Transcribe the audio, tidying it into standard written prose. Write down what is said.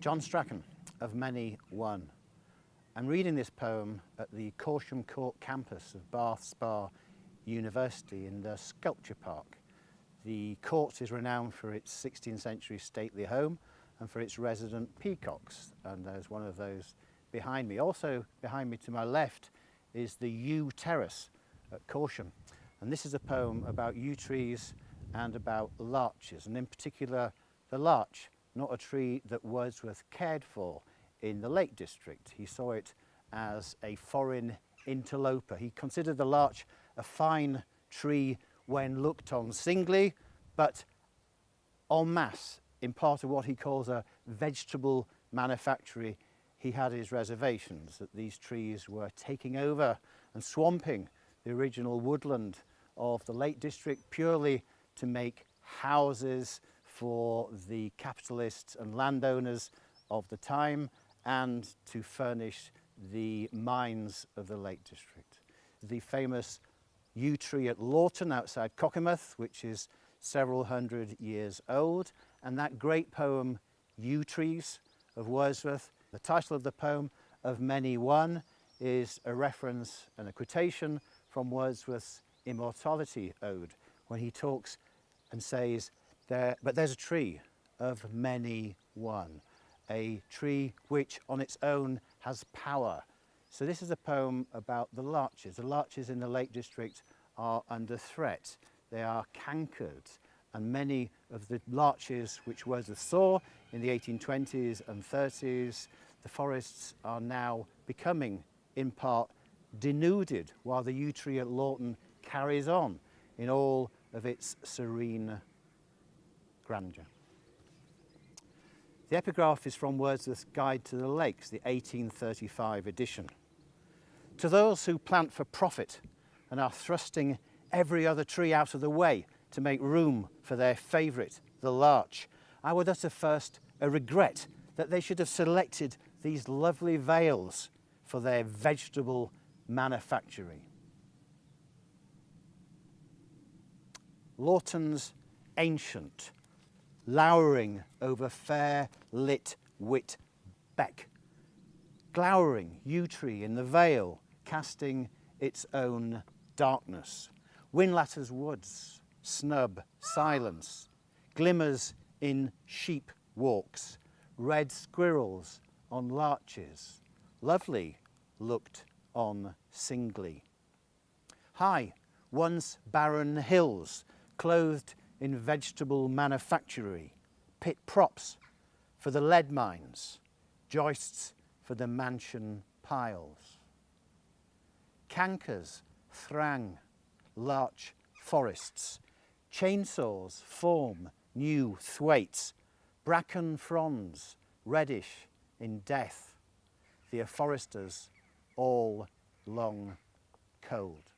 John Strachan of Many One. I'm reading this poem at the Corsham Court campus of Bath Spa University in the Sculpture Park. The court is renowned for its 16th century stately home and for its resident peacocks, and there's one of those behind me. Also behind me to my left is the yew terrace at Corsham, and this is a poem about yew trees and about larches, and in particular the larch, not a tree that Wordsworth cared for in the Lake District. He saw it as a foreign interloper. He considered the larch a fine tree when looked on singly, but en masse, in part of what he calls a vegetable manufactory, he had his reservations that these trees were taking over and swamping the original woodland of the Lake District purely to make houses for the capitalists and landowners of the time and to furnish the mines of the Lake District. The famous yew tree at Lawton outside Cockermouth, which is several hundred years old, and that great poem Yew Trees of Wordsworth. The title of the poem, Of Many One, is a reference and a quotation from Wordsworth's Immortality Ode, when he talks and says, but there's a tree of many one, a tree which on its own has power. So this is a poem about the larches. The larches in the Lake District are under threat. They are cankered, and many of the larches which Wordsworth saw in the 1820s and 30s, the forests are now becoming in part denuded, while the yew tree at Lawton carries on in all of its serene grandeur. The epigraph is from Wordsworth's Guide to the Lakes, the 1835 edition. To those who plant for profit and are thrusting every other tree out of the way to make room for their favourite, the larch, I would utter first a regret that they should have selected these lovely vales for their vegetable manufactory. Lawton's ancient, lowering over fair lit wit beck, glowering yew tree in the vale, casting its own darkness. Winlatter's woods, snub silence, glimmers in sheep walks, red squirrels on larches, lovely looked on singly. High, once barren hills, clothed in vegetable manufactory, pit props for the lead mines, joists for the mansion piles. Cankers thrang larch forests, chainsaws form new thwaites, bracken fronds reddish in death, the afforesters all long cold.